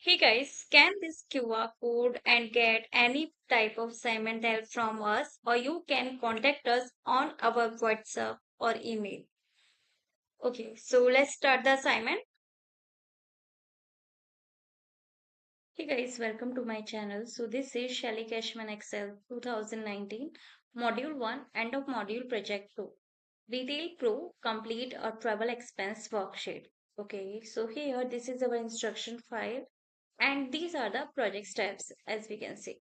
Hey guys, scan this QR code and get any type of assignment help from us, or you can contact us on our WhatsApp or email. Okay, so let's start the assignment. Hey guys, welcome to my channel. So this is Shelly Cashman Excel 2019, Module 1, End of Module Project 2. Retail Pro Complete a Travel Expense Worksheet. Okay, so here this is our instruction file, and these are the project steps as we can see.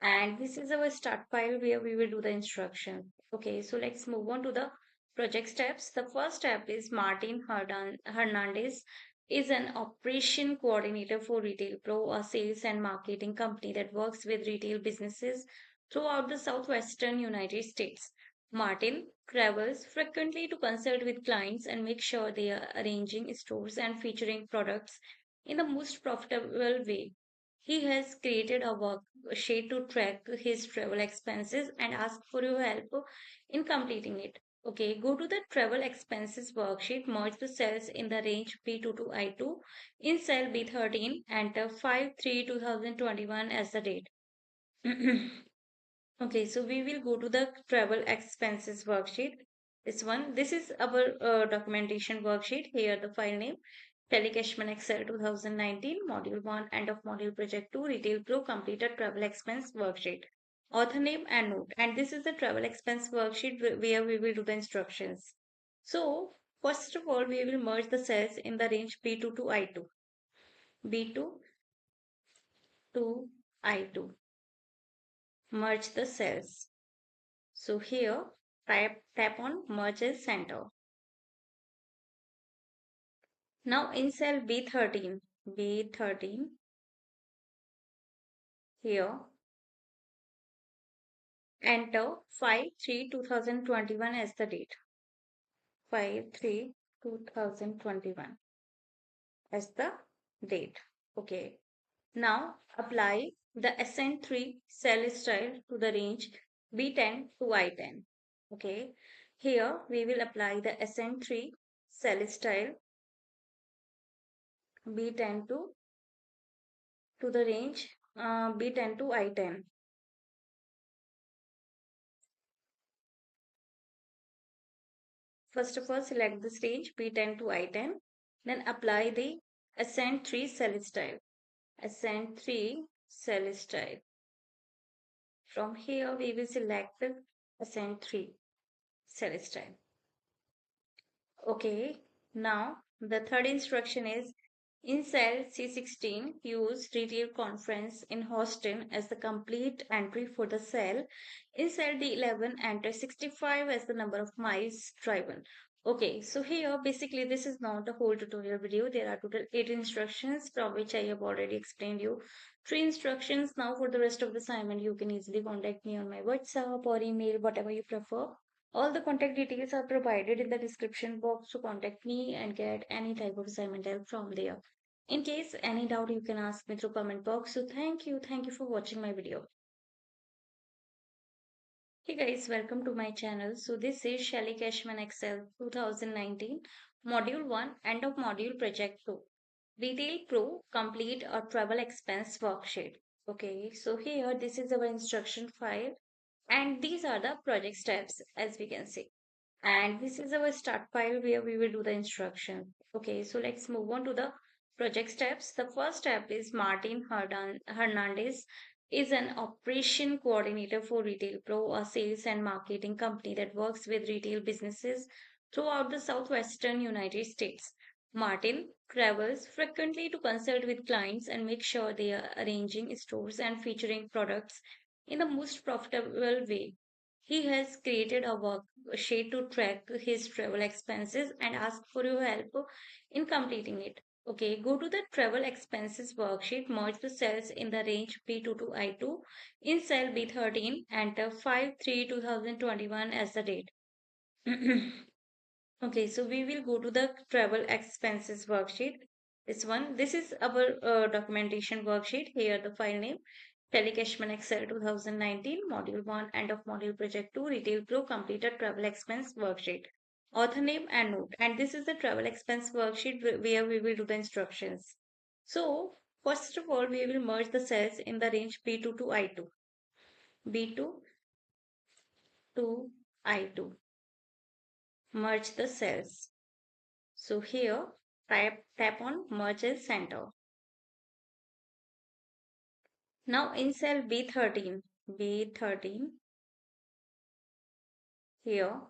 And this is our start file where we will do the instruction. Okay, so let's move on to the project steps. The first step is Hernandez is an operation coordinator for Retail Pro, a sales and marketing company that works with retail businesses throughout the southwestern United States. Martin travels frequently to consult with clients and make sure they are arranging stores and featuring products in the most profitable way. He has created a worksheet to track his travel expenses and ask for your help in completing it. Okay, go to the travel expenses worksheet, merge the cells in the range B2 to I2. In cell B13, enter 5/3/2021 as the date. Okay, so we will go to the travel expenses worksheet. This is our documentation worksheet. Here the file name, Shelly Cashman Excel 2019, Module 1, End of Module Project 2, Retail Pro Completed Travel Expense Worksheet. Author name and note. And this is the travel expense worksheet where we will do the instructions. So, first of all, we will merge the cells in the range B2 to I2. B2 to I2. Merge the cells. So here, tap on Merge as Center. Now in cell B13 here, enter 5/3/2021 as the date. 5/3/2021 as the date. Okay. Now apply the SN3 cell style to the range B10 to I10. Okay. Here we will apply the SN3 cell style B10 to the range B10 to I10. First of all, select this range B10 to I10. Then apply the Ascend 3 cell style. Ascend 3 cell style. From here, we will select the Ascend 3 cell style. Okay, now the third instruction is in cell C16, use retail conference in Houston as the complete entry for the cell. In cell D11, enter 65 as the number of miles driven. Okay, so here basically this is not the whole tutorial video. There are total 8 instructions from which I have already explained you 3 instructions. Now for the rest of the assignment, you can easily contact me on my WhatsApp or email, whatever you prefer. All the contact details are provided in the description box to contact me and get any type of assignment help from there. In case any doubt, you can ask me through comment box. So thank you for watching my video. Hey guys, welcome to my channel. So this is Shelly Cashman Excel 2019, Module 1, End of Module Project 2. Retail Pro Complete a Travel Expense Worksheet. Okay, so here this is our instruction file, and these are the project steps as we can see. And this is our start file where we will do the instruction. Okay, so let's move on to the project steps. The first step is Hernandez is an operation coordinator for Retail Pro, a sales and marketing company that works with retail businesses throughout the southwestern United States. Martin travels frequently to consult with clients and make sure they are arranging stores and featuring products in the most profitable way. He has created a worksheet to track his travel expenses and ask for your help in completing it. Okay, go to the travel expenses worksheet, merge the cells in the range B2 to I2. In cell B13, enter 5/3/2021 as the date. Okay, so we will go to the travel expenses worksheet. This is our documentation worksheet. Here the file name, Shelly Cashman Excel 2019, Module 1, End of Module Project 2, Retail Pro Completed Travel Expense Worksheet. Author name and note. And this is the travel expense worksheet where we will do the instructions. So, first of all, we will merge the cells in the range B2 to I2. B2 to I2. Merge the cells. So here, tap on merge as center. Now in cell B13, here,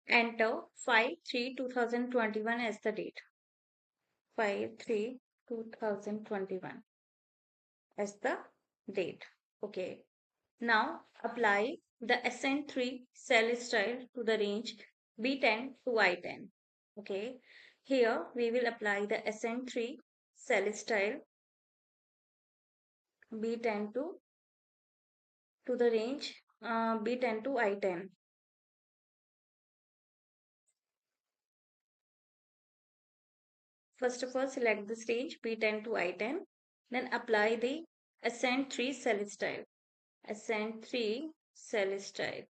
enter 5/3/2021 as the date. 5/3/2021 as the date. Okay. Now apply the SN3 cell style to the range B10 to I10. Okay. Here we will apply the SN3 cell style B10 to the range B10 to I10. First of all, select the range B10 to I10. Then apply the SN3 cell style. SN3 cell style.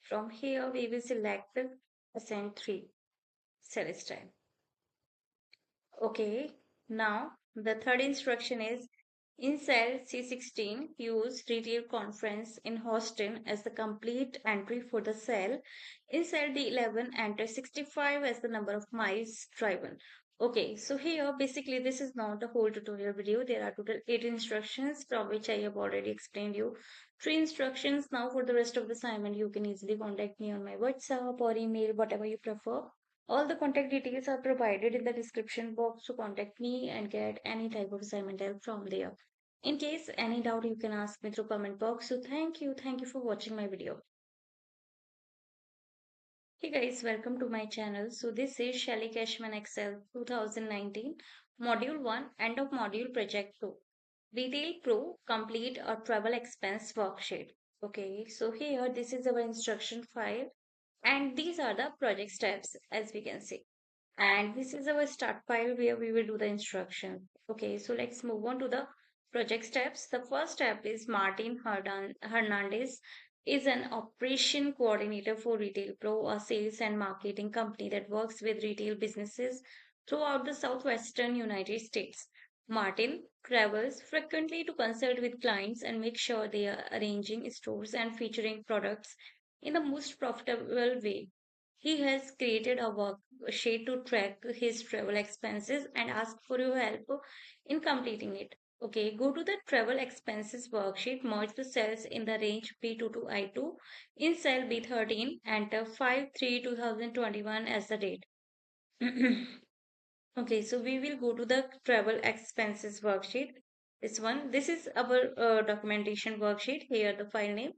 From here, we will select the SN3 cell style. Okay, now the third instruction is in cell C16, use retail conference in Houston as the complete entry for the cell. In cell D11, enter 65 as the number of miles driven. Okay, so here basically this is not the whole tutorial video. There are total 8 instructions from which I have already explained you 3 instructions. Now for the rest of the assignment, you can easily contact me on my WhatsApp or email, whatever you prefer. All the contact details are provided in the description box, so contact me and get any type of assignment help from there. In case any doubt, you can ask me through comment box. So thank you for watching my video. Hey guys, welcome to my channel. So this is Shelly Cashman Excel 2019 Module 1 End of Module Project 2. Retail Pro Complete a Travel Expense Worksheet. Okay, so here this is our instruction file and these are the project steps as we can see. And this is our start file where we will do the instruction. Okay, so let's move on to the project steps. The first step is Martin Hernandez is an operation coordinator for Retail Pro, a sales and marketing company that works with retail businesses throughout the southwestern United States. Martin travels frequently to consult with clients and make sure they are arranging stores and featuring products in the most profitable way. He has created a worksheet to track his travel expenses and ask for your help in completing it. Okay, go to the travel expenses worksheet, merge the cells in the range B2 to I2. In cell B13, enter 5/3/2021 as the date. Okay, so we will go to the travel expenses worksheet. This is our documentation worksheet. Here the file name,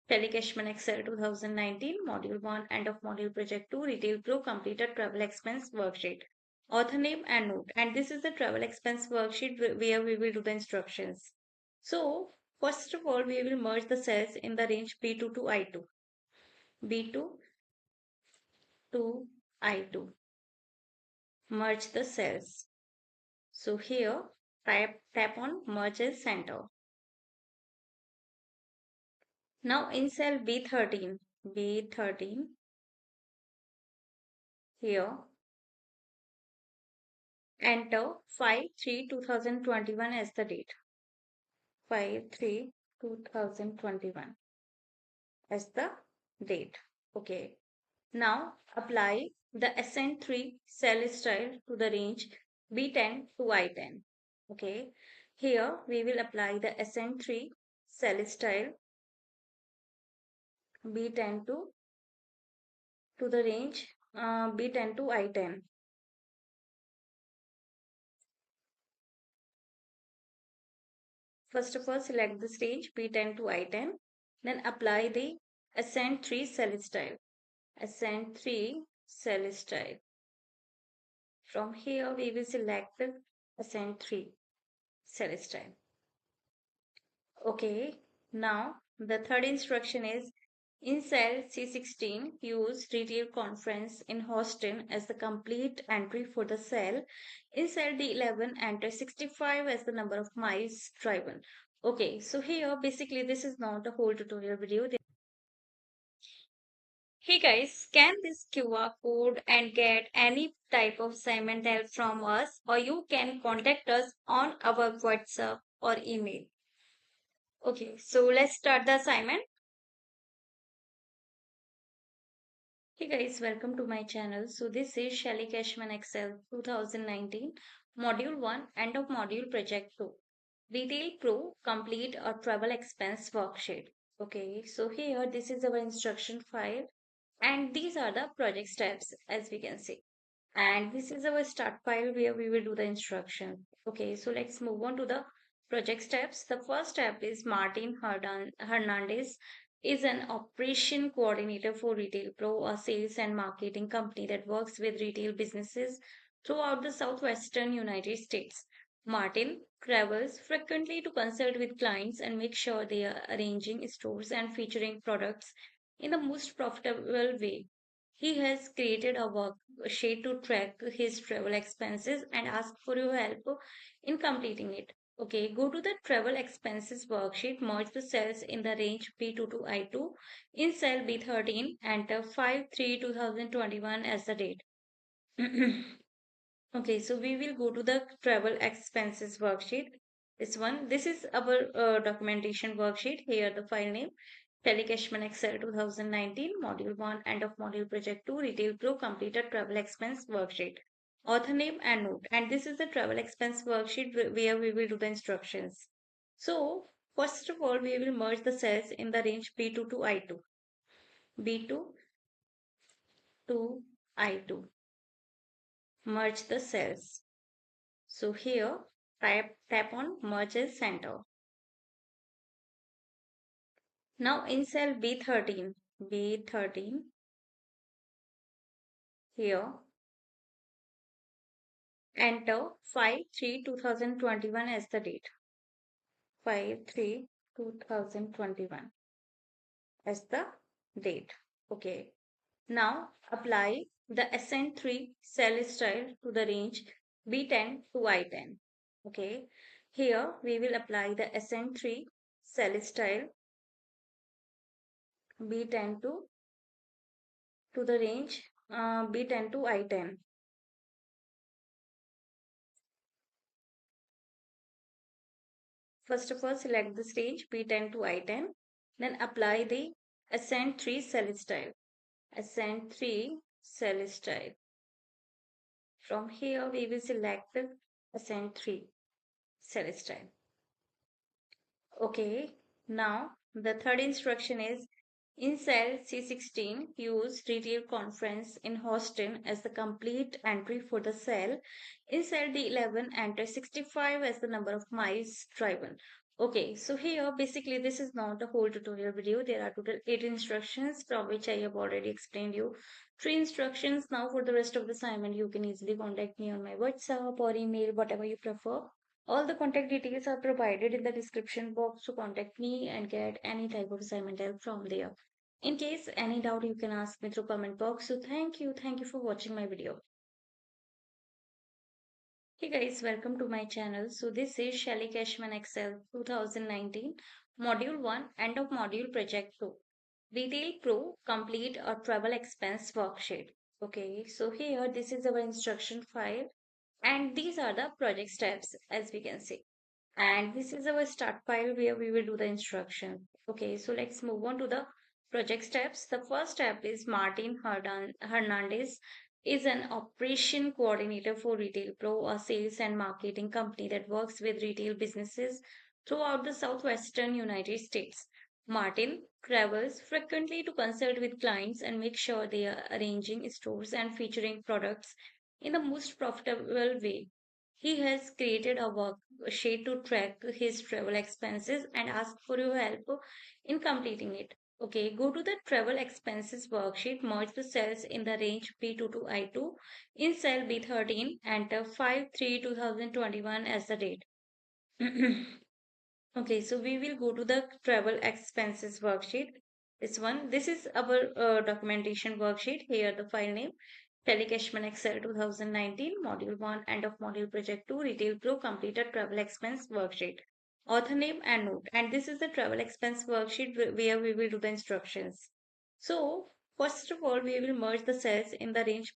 Shelly Cashman Excel 2019, Module 1, End of Module Project 2, Retail Pro Completed Travel Expense Worksheet. Author name and note. And this is the travel expense worksheet where we will do the instructions. So, first of all, we will merge the cells in the range B2 to I2. B2 to I2. Merge the cells. So here, tap on merge as center. Now in cell B13, here, enter 5/3/2021 as the date. 5/3/2021 as the date. Okay. Now apply the SN3 cell style to the range B10 to I10. Okay. Here we will apply the SN3 cell style B10 to the range B10 to I10. First of all, select the range B10 to I10. Then apply the Ascend 3 cell style. Ascend 3 cell style. From here, we will select the Ascend 3 cell style. Okay, now the third instruction is in cell C16, use retail conference in Houston as the complete entry for the cell. In cell D11, enter 65 as the number of miles driven. Okay, so here basically this is not a whole tutorial video. Hey guys, scan this QR code and get any type of assignment help from us, or you can contact us on our WhatsApp or email. Okay, so let's start the assignment. Hey guys, welcome to my channel. So this is Shelly Cashman Excel 2019, Module 1, End of Module Project 2. Retail Pro Complete a Travel Expense Worksheet. Okay, so here this is our instruction file, and these are the project steps as we can see. And this is our start file where we will do the instruction. Okay, so let's move on to the project steps. The first step is Hernandez is an operation coordinator for Retail Pro, a sales and marketing company that works with retail businesses throughout the southwestern United States. Martin travels frequently to consult with clients and make sure they are arranging stores and featuring products in the most profitable way. He has created a worksheet to track his travel expenses and ask for your help in completing it. Okay, go to the travel expenses worksheet, merge the cells in the range B2 to I2. In cell B13, enter 5/3/2021 as the date. Okay, so we will go to the travel expenses worksheet. This is our documentation worksheet. Here the file name, Shelly Cashman Excel 2019, Module 1, End of Module Project 2, Retail Pro Completed Travel Expense Worksheet. Author name and note. And this is the travel expense worksheet where we will do the instructions. So, first of all, we will merge the cells in the range B2 to I2. B2 to I2. Merge the cells. So here, tap on Merge as Center. Now in cell B13 here, enter 5/3/2021 as the date. 5/3/2021 as the date. Okay. Now apply the SN3 cell style to the range B10 to I10. Okay. Here we will apply the SN3 cell style B10 to the range B10 to I10. First of all, select this range B10 to I10. Then apply the Ascent 3 cell style. Ascent 3 cell style. From here, we will select the Ascent 3 cell style. Okay, now the third instruction is in cell C16, use retail conference in Houston as the complete entry for the cell. In cell D11, enter 65 as the number of miles driven. Okay, so here basically this is not the whole tutorial video. There are total 8 instructions from which I have already explained you 3 instructions. Now for the rest of the assignment, you can easily contact me on my WhatsApp or email, whatever you prefer. All the contact details are provided in the description box to contact me and get any type of assignment help from there. In case any doubt, you can ask me through comment box. So thank you for watching my video. Hey guys, welcome to my channel. So this is Shelly Cashman Excel 2019, Module 1, End of Module Project 2. Retail Pro Complete a Travel Expense Worksheet. Okay, so here this is our instruction file, and these are the project steps as we can see. And this is our start file where we will do the instruction. Okay, so let's move on to the project steps. The first step is Hernandez is an operation coordinator for Retail Pro, a sales and marketing company that works with retail businesses throughout the southwestern United States. Martin travels frequently to consult with clients and make sure they are arranging stores and featuring products in the most profitable way. He has created a worksheet to track his travel expenses and ask for your help in completing it. Okay, go to the travel expenses worksheet, merge the cells in the range B2 to I2. In cell B13, enter 5/3/2021 as the date. Okay, so we will go to the travel expenses worksheet. This is our documentation worksheet. Here the file name, Shelly Cashman Excel 2019, Module 1, End of Module Project 2, Retail Pro Completed Travel Expense Worksheet. Author name and note. And this is the travel expense worksheet where we will do the instructions. So, First of all, we will merge the cells in the range